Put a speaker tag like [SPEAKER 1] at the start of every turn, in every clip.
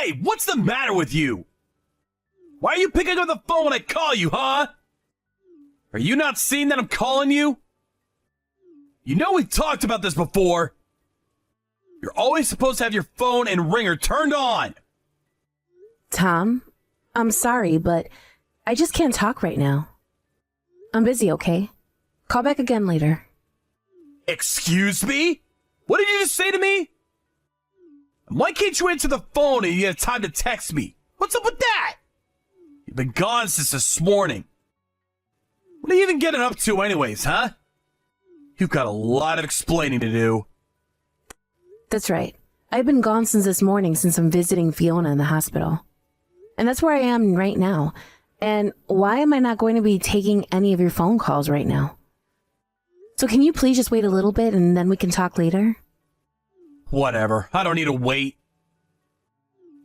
[SPEAKER 1] Hey, what's the matter with you? Why are you picking up the phone when I call you, huh? Are you not seeing that I'm calling you? You know we've talked about this before. You're always supposed to have your phone and ringer turned on.
[SPEAKER 2] Tom, I'm sorry, but I just can't talk right now. I'm busy, okay? Call back again later.
[SPEAKER 1] Excuse me? What did you just say to me? Why can't you answer the phone and you have time to text me? What's up with that? You've been gone since this morning. What are you even getting up to anyways, huh? You've got a lot of explaining to do.
[SPEAKER 2] That's right. I've been gone since this morning since I'm visiting Fiona in the hospital. And that's where I am right now. And why am I not going to be taking any of your phone calls right now? So can you please just wait a little bit and then we can talk later?
[SPEAKER 1] Whatever. I don't need to wait.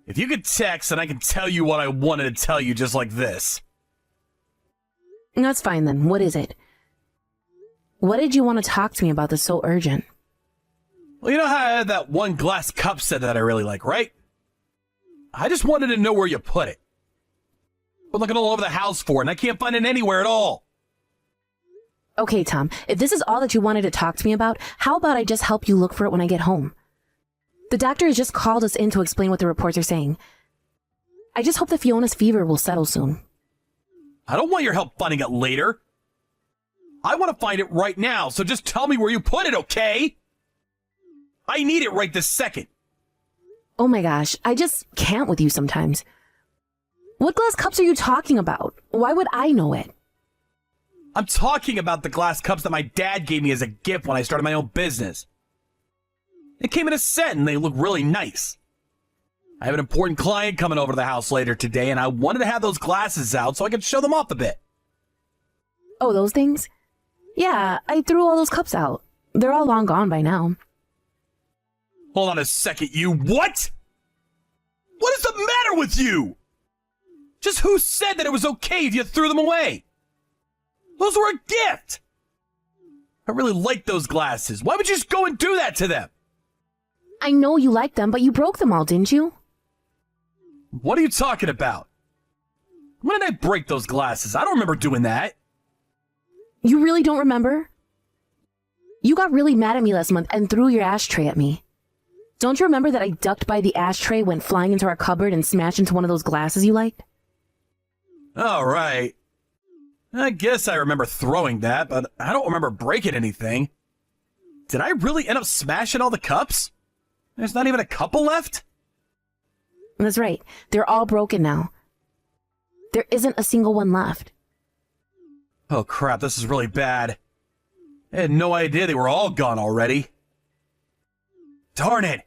[SPEAKER 1] If you could text, then I can tell you what I wanted to tell you just like this.
[SPEAKER 2] That's fine then. What is it? What did you want to talk to me about that's so urgent?
[SPEAKER 1] Well, you know how I had that one glass cup set that I really like, right? I just wanted to know where you put it. Been looking all over the house for it, and I can't find it anywhere at all.
[SPEAKER 2] Okay, Tom, if this is all that you wanted to talk to me about, how about I just help you look for it when I get home? The doctor has just called us in to explain what the reports are saying. I just hope that Fiona's fever will settle soon.
[SPEAKER 1] I don't want your help finding it later. I want to find it right now, so just tell me where you put it, okay? I need it right this second.
[SPEAKER 2] Oh my gosh, I just can't with you sometimes. What glass cups are you talking about? Why would I know it?
[SPEAKER 1] I'm talking about the glass cups that my dad gave me as a gift when I started my own business. It came in a set and they look really nice. I have an important client coming over to the house later today and I wanted to have those glasses out so I could show them off a bit.
[SPEAKER 2] Oh, those things? Yeah, I threw all those cups out. They're all long gone by now.
[SPEAKER 1] Hold on a second, you what? What is the matter with you? Just who said that it was okay if you threw them away? Those were a gift. I really like those glasses. Why would you just go and do that to them?
[SPEAKER 2] I know you like them, but you broke them all, didn't you?
[SPEAKER 1] What are you talking about? When did I break those glasses? I don't remember doing that.
[SPEAKER 2] You really don't remember? You got really mad at me last month and threw your ashtray at me. Don't you remember that I ducked by the ashtray, went flying into our cupboard, and smashed into one of those glasses you liked?
[SPEAKER 1] All right. I guess I remember throwing that, but I don't remember breaking anything. Did I really end up smashing all the cups? There's not even a couple left?
[SPEAKER 2] That's right. They're all broken now. There isn't a single one left.
[SPEAKER 1] Oh crap, this is really bad. I had no idea they were all gone already. Darn it!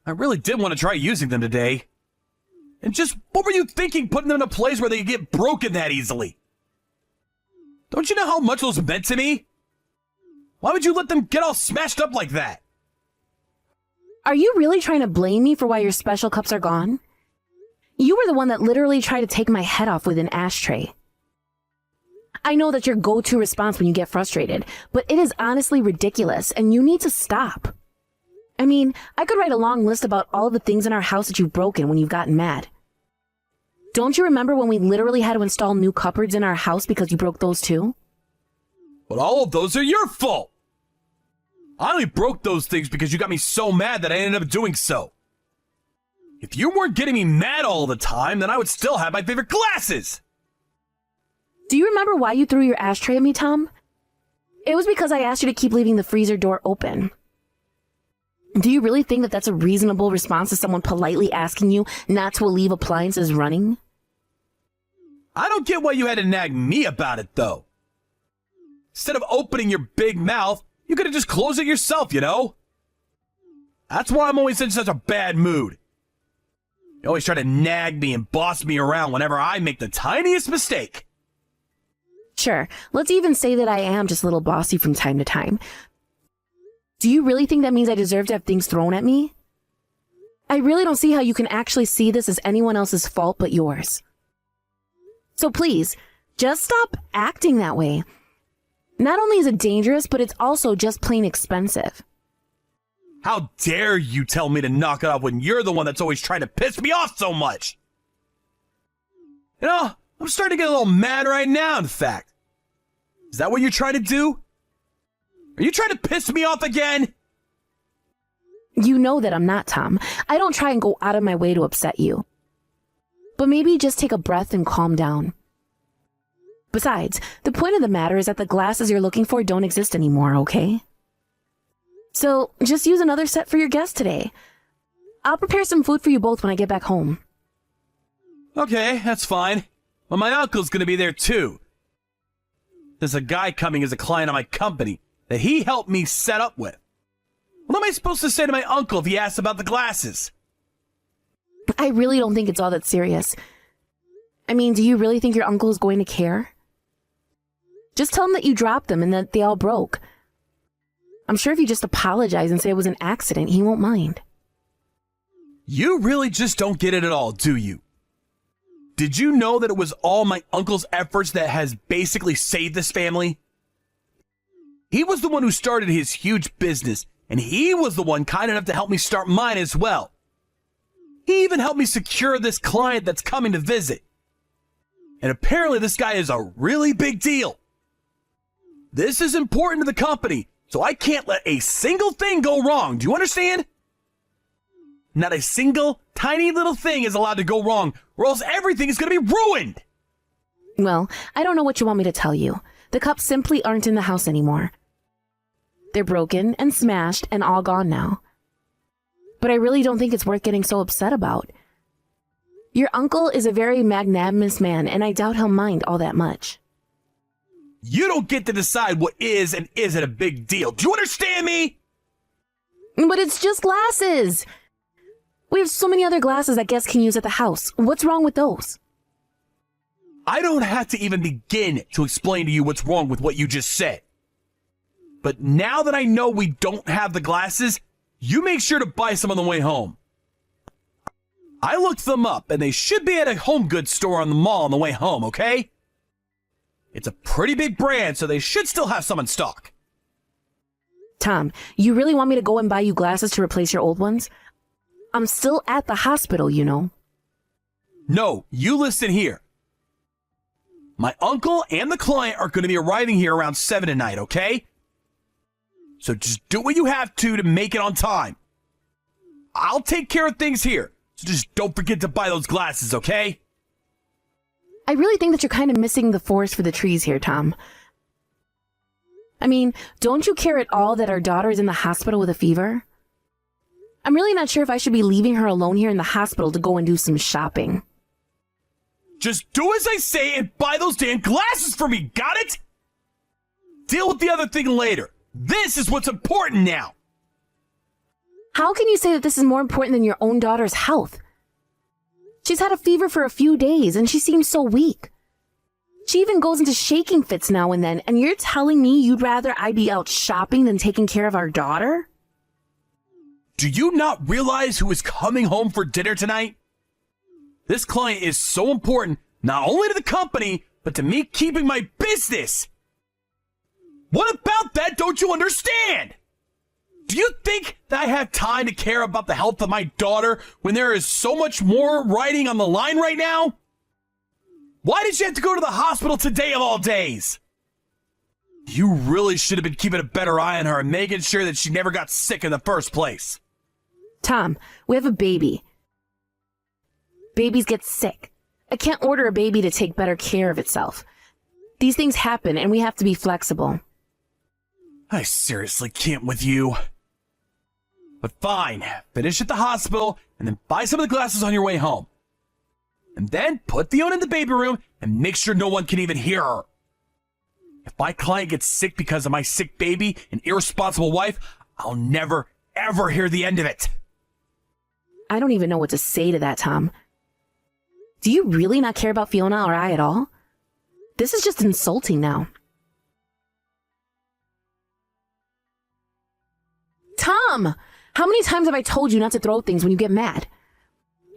[SPEAKER 1] I really did want to try using them today. And just, what were you thinking putting them in a place where they could get broken that easily? Don't you know how much those meant to me? Why would you let them get all smashed up like that?
[SPEAKER 2] Are you really trying to blame me for why your special cups are gone? You were the one that literally tried to take my head off with an ashtray. I know that's your go-to response when you get frustrated, but it is honestly ridiculous and you need to stop. I mean, I could write a long list about all the things in our house that you've broken when you've gotten mad. Don't you remember when we literally had to install new cupboards in our house because you broke those too?
[SPEAKER 1] But all of those are your fault! I only broke those things because you got me so mad that I ended up doing so. If you weren't getting me mad all the time, then I would still have my favorite glasses!
[SPEAKER 2] Do you remember why you threw your ashtray at me, Tom? It was because I asked you to keep leaving the freezer door open. Do you really think that that's a reasonable response to someone politely asking you not to leave appliances running?
[SPEAKER 1] I don't get why you had to nag me about it, though. Instead of opening your big mouth, you could have just closed it yourself, you know? That's why I'm always in such a bad mood. You always try to nag me and boss me around whenever I make the tiniest mistake.
[SPEAKER 2] Sure, let's even say that I am just a little bossy from time to time. Do you really think that means I deserve to have things thrown at me? I really don't see how you can actually see this as anyone else's fault but yours. So please, just stop acting that way. Not only is it dangerous, but it's also just plain expensive.
[SPEAKER 1] How dare you tell me to knock it off when you're the one that's always trying to piss me off so much? You know, I'm starting to get a little mad right now, in fact. Is that what you're trying to do? Are you trying to piss me off again?
[SPEAKER 2] You know that I'm not, Tom. I don't try and go out of my way to upset you. But maybe just take a breath and calm down. Besides, the point of the matter is that the glasses you're looking for don't exist anymore, okay? So, just use another set for your guest today. I'll prepare some food for you both when I get back home.
[SPEAKER 1] Okay, that's fine. But my uncle's gonna be there too. There's a guy coming as a client of my company that he helped me set up with. What am I supposed to say to my uncle if he asks about the glasses?
[SPEAKER 2] I really don't think it's all that serious. I mean, do you really think your uncle is going to care? Just tell him that you dropped them and that they all broke. I'm sure if you just apologize and say it was an accident, he won't mind.
[SPEAKER 1] You really just don't get it at all, do you? Did you know that it was all my uncle's efforts that has basically saved this family? He was the one who started his huge business, and he was the one kind enough to help me start mine as well. He even helped me secure this client that's coming to visit. And apparently this guy is a really big deal. This is important to the company, so I can't let a single thing go wrong. Do you understand? Not a single tiny little thing is allowed to go wrong, or else everything is going to be ruined.
[SPEAKER 2] Well, I don't know what you want me to tell you. The cups simply aren't in the house anymore. They're broken and smashed and all gone now. But I really don't think it's worth getting so upset about. Your uncle is a very magnanimous man, and I doubt he'll mind all that much.
[SPEAKER 1] You don't get to decide what is and isn't a big deal. Do you understand me?
[SPEAKER 2] But it's just glasses. We have so many other glasses that guests can use at the house. What's wrong with those?
[SPEAKER 1] I don't have to even begin to explain to you what's wrong with what you just said. But now that I know we don't have the glasses, you make sure to buy some on the way home. I looked them up, and they should be at a home goods store on the mall on the way home, okay? It's a pretty big brand, so they should still have some in stock.
[SPEAKER 2] Tom, you really want me to go and buy you glasses to replace your old ones? I'm still at the hospital, you know.
[SPEAKER 1] No, you listen here. My uncle and the client are going to be arriving here around 7 tonight, okay? So just do what you have to make it on time. I'll take care of things here, so just don't forget to buy those glasses, okay?
[SPEAKER 2] I really think that you're kind of missing the forest for the trees here, Tom. I mean, don't you care at all that our daughter is in the hospital with a fever? I'm really not sure if I should be leaving her alone here in the hospital to go and do some shopping.
[SPEAKER 1] Just do as I say and buy those damn glasses for me, got it? Deal with the other thing later. This is what's important now.
[SPEAKER 2] How can you say that this is more important than your own daughter's health? She's had a fever for a few days and she seems so weak. She even goes into shaking fits now and then, and you're telling me you'd rather I be out shopping than taking care of our daughter?
[SPEAKER 1] Do you not realize who is coming home for dinner tonight? This client is so important, not only to the company, but to me keeping my business. What about that don't you understand? Do you think that I have time to care about the health of my daughter when there is so much more riding on the line right now? Why did you have to go to the hospital today of all days? You really should have been keeping a better eye on her and making sure that she never got sick in the first place.
[SPEAKER 2] Tom, we have a baby. Babies get sick. I can't order a baby to take better care of itself. These things happen and we have to be flexible.
[SPEAKER 1] I seriously can't with you. But fine, finish at the hospital and then buy some of the glasses on your way home. And then put Fiona in the baby room and make sure no one can even hear her. If my client gets sick because of my sick baby and irresponsible wife, I'll never, ever hear the end of it.
[SPEAKER 2] I don't even know what to say to that, Tom. Do you really not care about Fiona or I at all? This is just insulting now. Tom! How many times have I told you not to throw things when you get mad?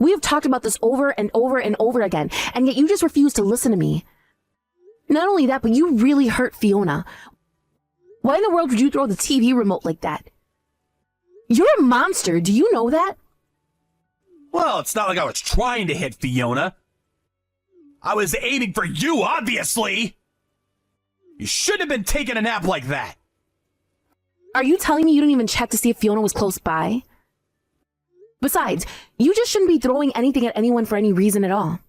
[SPEAKER 2] We have talked about this over and over and over again, and yet you just refuse to listen to me. Not only that, but you really hurt Fiona. Why in the world would you throw the TV remote like that? You're a monster, do you know that?
[SPEAKER 1] Well, it's not like I was trying to hit Fiona. I was aiming for you, obviously. You shouldn't have been taking a nap like that.
[SPEAKER 2] Are you telling me you didn't even check to see if Fiona was close by? Besides, you just shouldn't be throwing anything at anyone for any reason at all.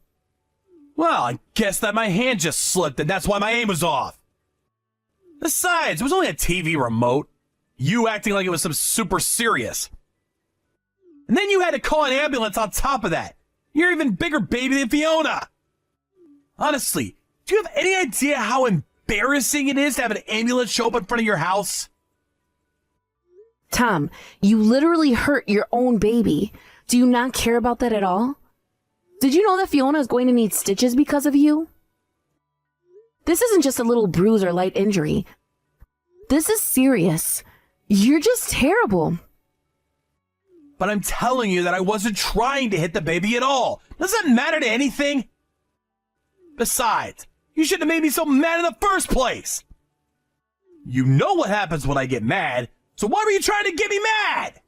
[SPEAKER 1] Well, I guess that my hand just slipped and that's why my aim was off. Besides, it was only a TV remote. You acting like it was some super serious. And then you had to call an ambulance on top of that. You're an even bigger baby than Fiona. Honestly, do you have any idea how embarrassing it is to have an ambulance show up in front of your house?
[SPEAKER 2] Tom, you literally hurt your own baby. Do you not care about that at all? Did you know that Fiona is going to need stitches because of you? This isn't just a little bruise or light injury. This is serious. You're just terrible.
[SPEAKER 1] But I'm telling you that I wasn't trying to hit the baby at all. Does that matter to anything? Besides, you shouldn't have made me so mad in the first place. You know what happens when I get mad, so why were you trying to get me mad?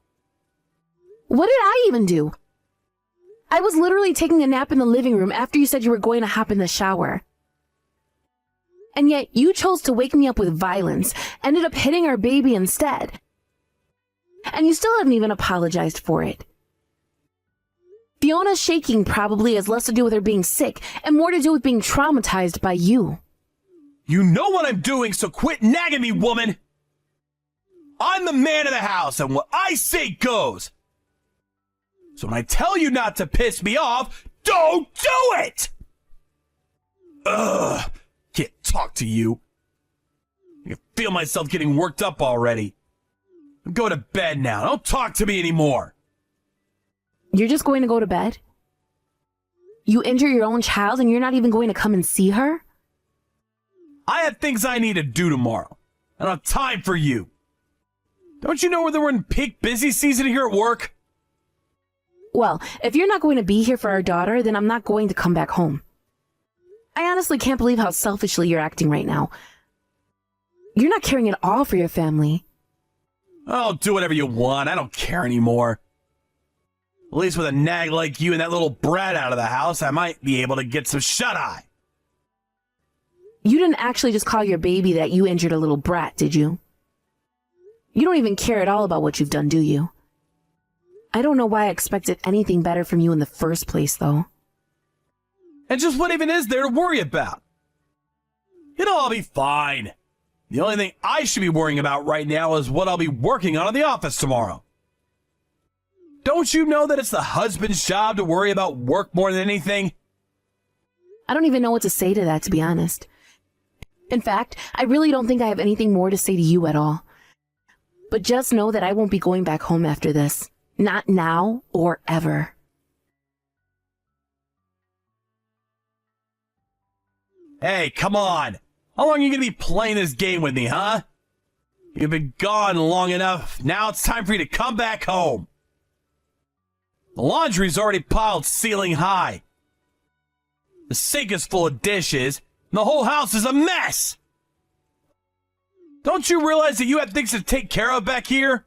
[SPEAKER 2] What did I even do? I was literally taking a nap in the living room after you said you were going to hop in the shower. And yet you chose to wake me up with violence, ended up hitting our baby instead. And you still haven't even apologized for it. Fiona's shaking probably has less to do with her being sick and more to do with being traumatized by you.
[SPEAKER 1] You know what I'm doing, so quit nagging me, woman! I'm the man of the house, and what I say goes! So when I tell you not to piss me off, don't do it! Ugh, can't talk to you. I can feel myself getting worked up already. Go to bed now, don't talk to me anymore.
[SPEAKER 2] You're just going to go to bed? You injure your own child and you're not even going to come and see her?
[SPEAKER 1] I have things I need to do tomorrow. I don't have time for you. Don't you know that we're in peak busy season here at work?
[SPEAKER 2] Well, if you're not going to be here for our daughter, then I'm not going to come back home. I honestly can't believe how selfishly you're acting right now. You're not caring at all for your family.
[SPEAKER 1] Oh, do whatever you want. I don't care anymore. At least with a nag like you and that little brat out of the house, I might be able to get some shut-eye.
[SPEAKER 2] You didn't actually just call your baby that you injured a little brat, did you? You don't even care at all about what you've done, do you? I don't know why I expected anything better from you in the first place, though.
[SPEAKER 1] And just what even is there to worry about? It'll all be fine. The only thing I should be worrying about right now is what I'll be working on in the office tomorrow. Don't you know that it's the husband's job to worry about work more than anything?
[SPEAKER 2] I don't even know what to say to that, to be honest. In fact, I really don't think I have anything more to say to you at all. But just know that I won't be going back home after this. Not now or ever.
[SPEAKER 1] Hey, come on. How long are you going to be playing this game with me, huh? You've been gone long enough. Now it's time for you to come back home. The laundry's already piled ceiling high. The sink is full of dishes, and the whole house is a mess. Don't you realize that you have things to take care of back here?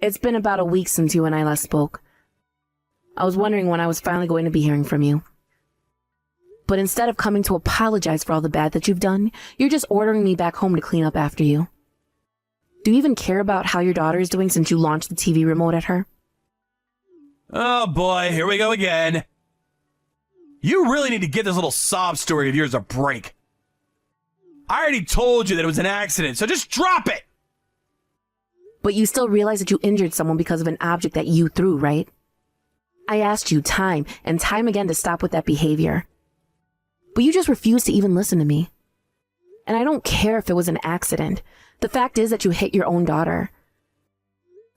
[SPEAKER 2] It's been about a week since you and I last spoke. I was wondering when I was finally going to be hearing from you. But instead of coming to apologize for all the bad that you've done, you're just ordering me back home to clean up after you. Do you even care about how your daughter is doing since you launched the TV remote at her?
[SPEAKER 1] Oh boy, here we go again. You really need to get this little sob story of yours a break. I already told you that it was an accident, so just drop it!
[SPEAKER 2] But you still realize that you injured someone because of an object that you threw, right? I asked you time and time again to stop with that behavior. But you just refused to even listen to me. And I don't care if it was an accident. The fact is that you hit your own daughter.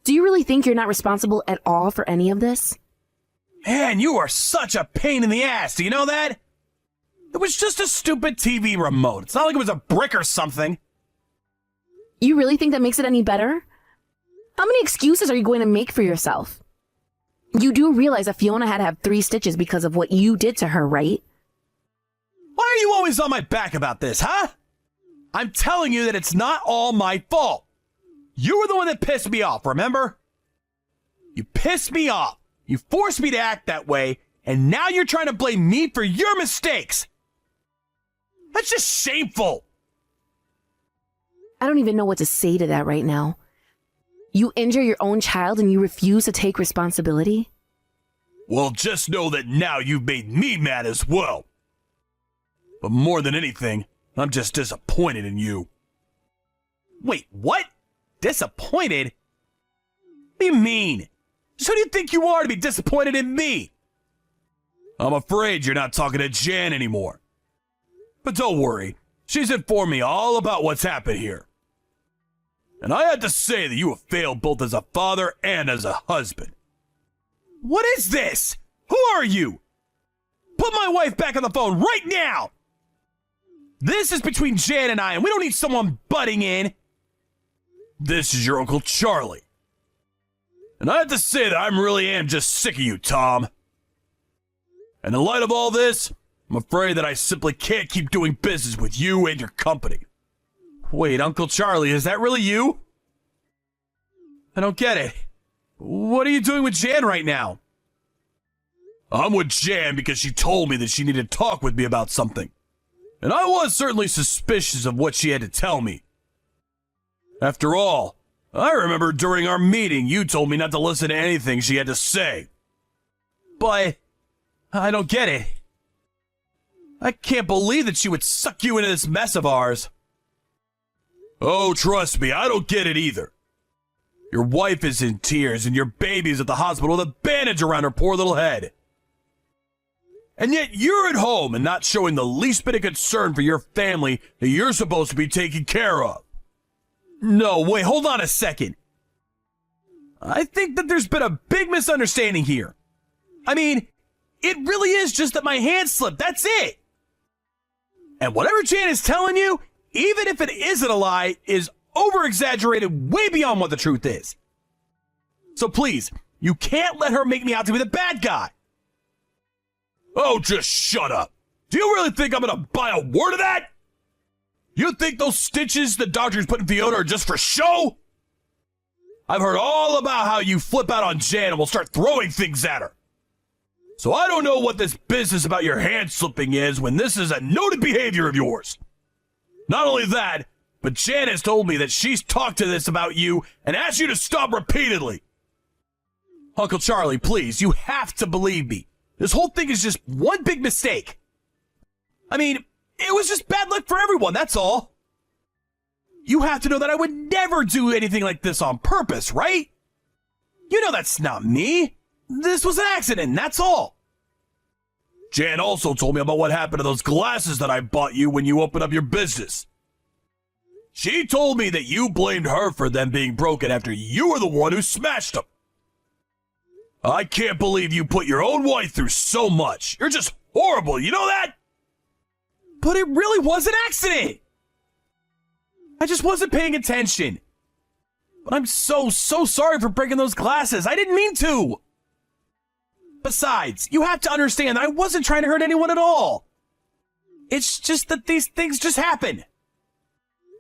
[SPEAKER 2] Do you really think you're not responsible at all for any of this?
[SPEAKER 1] Man, you are such a pain in the ass, do you know that? It was just a stupid TV remote. It's not like it was a brick or something.
[SPEAKER 2] You really think that makes it any better? How many excuses are you going to make for yourself? You do realize that Fiona had to have 3 stitches because of what you did to her, right?
[SPEAKER 1] Why are you always on my back about this, huh? I'm telling you that it's not all my fault. You were the one that pissed me off, remember? You pissed me off. You forced me to act that way, and now you're trying to blame me for your mistakes. That's just shameful.
[SPEAKER 2] I don't even know what to say to that right now. You injure your own child and you refuse to take responsibility?
[SPEAKER 1] Well, just know that now you've made me mad as well. But more than anything, I'm just disappointed in you. Wait, what? Disappointed? What do you mean? So who do you think you are to be disappointed in me? I'm afraid you're not talking to Jan anymore. But don't worry, she's informed me all about what's happened here. And I had to say that you have failed both as a father and as a husband. What is this? Who are you? Put my wife back on the phone right now! This is between Jan and I, and we don't need someone butting in. This is your Uncle Charlie. And I have to say that I really am just sick of you, Tom. And in light of all this, I'm afraid that I simply can't keep doing business with you and your company. Wait, Uncle Charlie, is that really you? I don't get it. What are you doing with Jan right now? I'm with Jan because she told me that she needed to talk with me about something. And I was certainly suspicious of what she had to tell me. After all, I remember during our meeting you told me not to listen to anything she had to say. But I don't get it. I can't believe that she would suck you into this mess of ours. Oh, trust me, I don't get it either. Your wife is in tears and your baby's at the hospital with a bandage around her poor little head. And yet you're at home and not showing the least bit of concern for your family that you're supposed to be taking care of. No, wait, hold on a second. I think that there's been a big misunderstanding here. I mean, it really is just that my hand slipped, that's it. And whatever Jan is telling you, even if it isn't a lie, is over-exaggerated way beyond what the truth is. So please, you can't let her make me out to be the bad guy. Oh, just shut up. Do you really think I'm gonna buy a word of that? You think those stitches the doctors put in Fiona are just for show? I've heard all about how you flip out on Jan and will start throwing things at her. So I don't know what this business about your hand slipping is when this is a noted behavior of yours. Not only that, but Jan has told me that she's talked to this about you and asked you to stop repeatedly. Uncle Charlie, please, you have to believe me. This whole thing is just one big mistake. I mean, it was just bad luck for everyone, that's all. You have to know that I would never do anything like this on purpose, right? You know that's not me. This was an accident, that's all. Jan also told me about what happened to those glasses that I bought you when you opened up your business. She told me that you blamed her for them being broken after you were the one who smashed them. I can't believe you put your own wife through so much. You're just horrible, you know that? But it really was an accident. I just wasn't paying attention. But I'm so sorry for breaking those glasses. I didn't mean to. Besides, you have to understand that I wasn't trying to hurt anyone at all. It's just that these things just happen.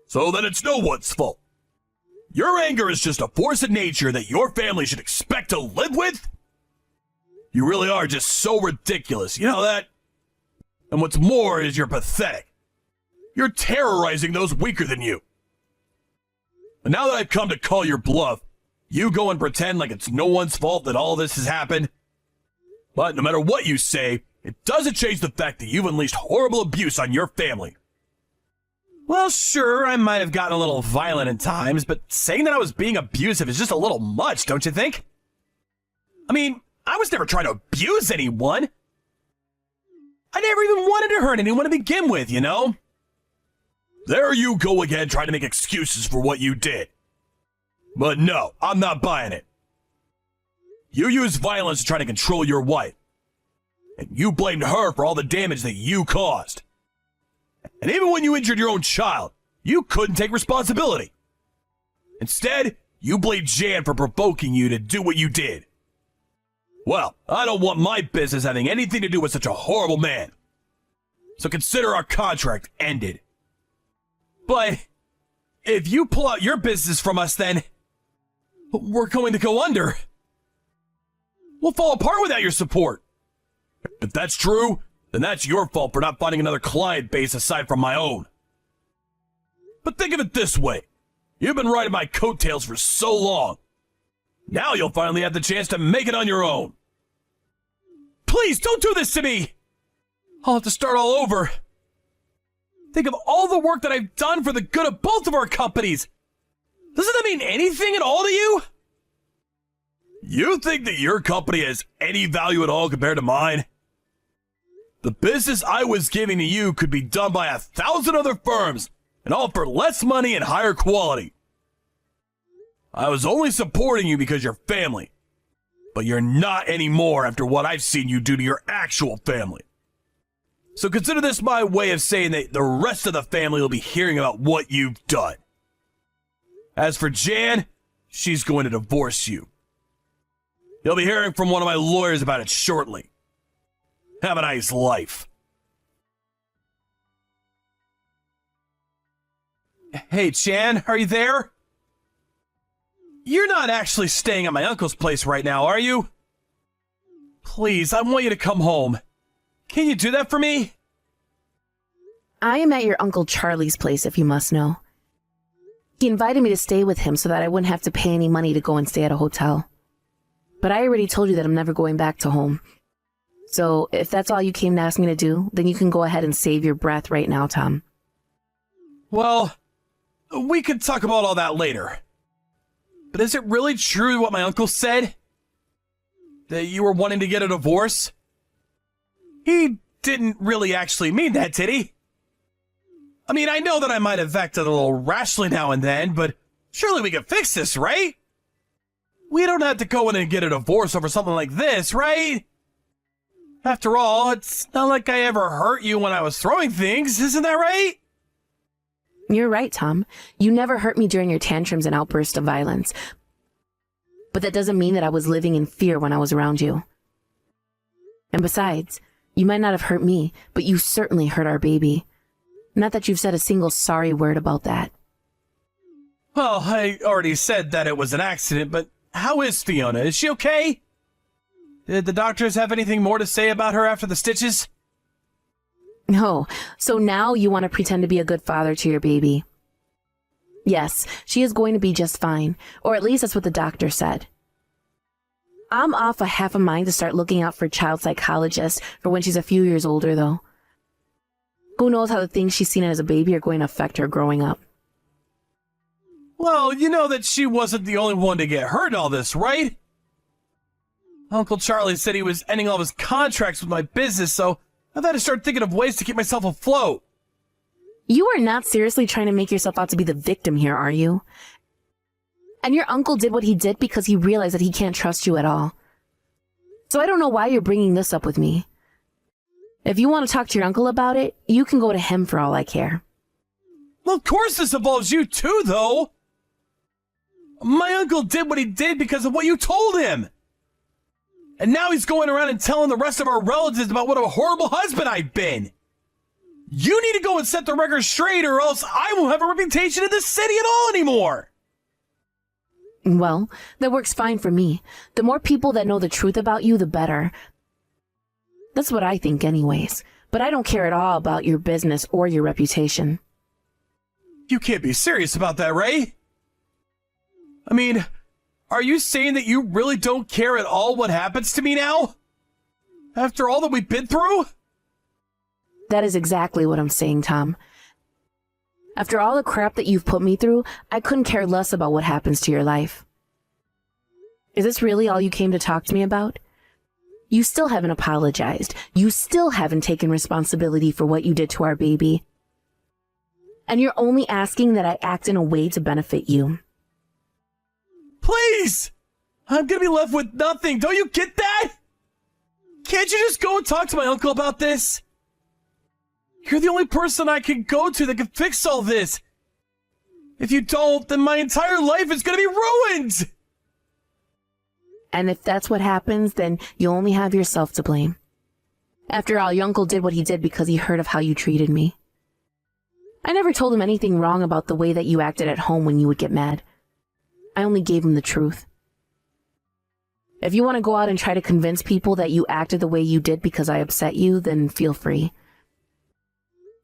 [SPEAKER 1] So then it's no one's fault. Your anger is just a force of nature that your family should expect to live with? You really are just so ridiculous, you know that? And what's more is you're pathetic. You're terrorizing those weaker than you. And now that I've come to call your bluff, you go and pretend like it's no one's fault that all this has happened. But no matter what you say, it doesn't change the fact that you've unleashed horrible abuse on your family. Well, sure, I might have gotten a little violent at times, but saying that I was being abusive is just a little much, don't you think? I mean, I was never trying to abuse anyone. I never even wanted to hurt anyone to begin with, you know? There you go again trying to make excuses for what you did. But no, I'm not buying it. You used violence to try to control your wife. And you blamed her for all the damage that you caused. And even when you injured your own child, you couldn't take responsibility. Instead, you blamed Jan for provoking you to do what you did. Well, I don't want my business having anything to do with such a horrible man. So consider our contract ended. But if you pull out your business from us, then we're going to go under. We'll fall apart without your support. If that's true, then that's your fault for not finding another client base aside from my own. But think of it this way. You've been riding my coattails for so long. Now you'll finally have the chance to make it on your own. Please, don't do this to me! I'll have to start all over. Think of all the work that I've done for the good of both of our companies. Doesn't that mean anything at all to you? You think that your company has any value at all compared to mine? The business I was giving to you could be done by 1,000 other firms, and all for less money and higher quality. I was only supporting you because you're family, but you're not anymore after what I've seen you do to your actual family. So consider this my way of saying that the rest of the family will be hearing about what you've done. As for Jan, she's going to divorce you. You'll be hearing from one of my lawyers about it shortly. Have a nice life. Hey, Chan, are you there? You're not actually staying at my uncle's place right now, are you? Please, I want you to come home. Can you do that for me?
[SPEAKER 2] I am at your Uncle Charlie's place, if you must know. He invited me to stay with him so that I wouldn't have to pay any money to go and stay at a hotel. But I already told you that I'm never going back to home. So if that's all you came to ask me to do, then you can go ahead and save your breath right now, Tom.
[SPEAKER 1] Well, we could talk about all that later. But is it really true what my uncle said? That you were wanting to get a divorce? He didn't really actually mean that, did he? I mean, I know that I might have acted a little rashly now and then, but surely we can fix this, right? We don't have to go in and get a divorce over something like this, right? After all, it's not like I ever hurt you when I was throwing things, isn't that right?
[SPEAKER 2] You're right, Tom. You never hurt me during your tantrums and outbursts of violence. But that doesn't mean that I was living in fear when I was around you. And besides, you might not have hurt me, but you certainly hurt our baby. Not that you've said a single sorry word about that.
[SPEAKER 1] Well, I already said that it was an accident, but how is Fiona? Is she okay? Did the doctors have anything more to say about her after the stitches?
[SPEAKER 2] No, so now you want to pretend to be a good father to your baby. Yes, she is going to be just fine, or at least that's what the doctor said. I'm off a half a mind to start looking out for a child psychologist for when she's a few years older, though. Who knows how the things she's seen as a baby are going to affect her growing up.
[SPEAKER 1] Well, you know that she wasn't the only one to get hurt in all this, right? Uncle Charlie said he was ending all of his contracts with my business, so I've had to start thinking of ways to keep myself afloat.
[SPEAKER 2] You are not seriously trying to make yourself out to be the victim here, are you? And your uncle did what he did because he realized that he can't trust you at all. So I don't know why you're bringing this up with me. If you want to talk to your uncle about it, you can go to him for all I care.
[SPEAKER 1] Well, of course this involves you too, though. My uncle did what he did because of what you told him. And now he's going around and telling the rest of our relatives about what a horrible husband I've been. You need to go and set the record straight, or else I won't have a reputation in this city at all anymore.
[SPEAKER 2] Well, that works fine for me. The more people that know the truth about you, the better. That's what I think anyways. But I don't care at all about your business or your reputation.
[SPEAKER 1] You can't be serious about that, Ray. I mean, are you saying that you really don't care at all what happens to me now? After all that we've been through?
[SPEAKER 2] That is exactly what I'm saying, Tom. After all the crap that you've put me through, I couldn't care less about what happens to your life. Is this really all you came to talk to me about? You still haven't apologized. You still haven't taken responsibility for what you did to our baby. And you're only asking that I act in a way to benefit you.
[SPEAKER 1] Please! I'm gonna be left with nothing. Don't you get that? Can't you just go and talk to my uncle about this? You're the only person I can go to that can fix all this. If you don't, then my entire life is gonna be ruined!
[SPEAKER 2] And if that's what happens, then you only have yourself to blame. After all, your uncle did what he did because he heard of how you treated me. I never told him anything wrong about the way that you acted at home when you would get mad. I only gave him the truth. If you want to go out and try to convince people that you acted the way you did because I upset you, then feel free.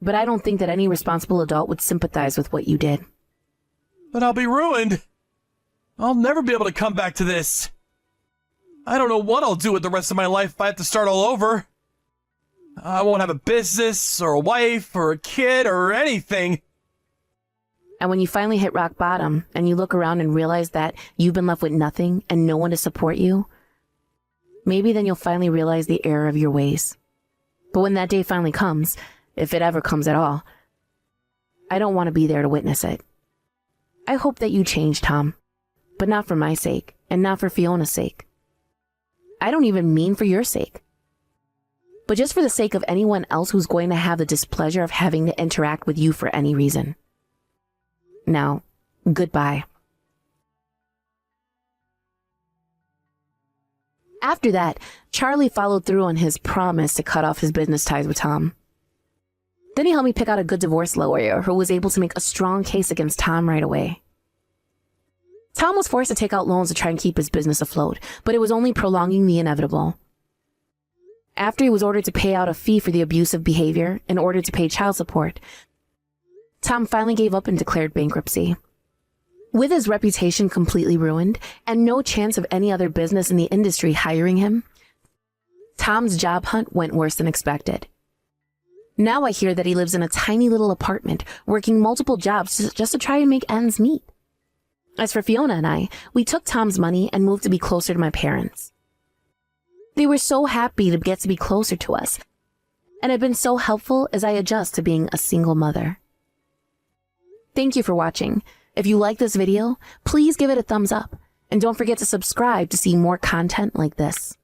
[SPEAKER 2] But I don't think that any responsible adult would sympathize with what you did.
[SPEAKER 1] But I'll be ruined. I'll never be able to come back to this. I don't know what I'll do with the rest of my life if I have to start all over. I won't have a business, or a wife, or a kid, or anything.
[SPEAKER 2] And when you finally hit rock bottom, and you look around and realize that you've been left with nothing and no one to support you, maybe then you'll finally realize the error of your ways. But when that day finally comes, if it ever comes at all, I don't want to be there to witness it. I hope that you change, Tom, but not for my sake, and not for Fiona's sake. I don't even mean for your sake, but just for the sake of anyone else who's going to have the displeasure of having to interact with you for any reason. Now, goodbye. After that, Charlie followed through on his promise to cut off his business ties with Tom. Then he helped me pick out a good divorce lawyer who was able to make a strong case against Tom right away. Tom was forced to take out loans to try and keep his business afloat, but it was only prolonging the inevitable. After he was ordered to pay out a fee for the abusive behavior in order to pay child support, Tom finally gave up and declared bankruptcy. With his reputation completely ruined and no chance of any other business in the industry hiring him, Tom's job hunt went worse than expected. Now I hear that he lives in a tiny little apartment, working multiple jobs just to try and make ends meet. As for Fiona and I, we took Tom's money and moved to be closer to my parents. They were so happy to get to be closer to us, and have been so helpful as I adjust to being a single mother. Thank you for watching. If you like this video, please give it a thumbs up, and don't forget to subscribe to see more content like this.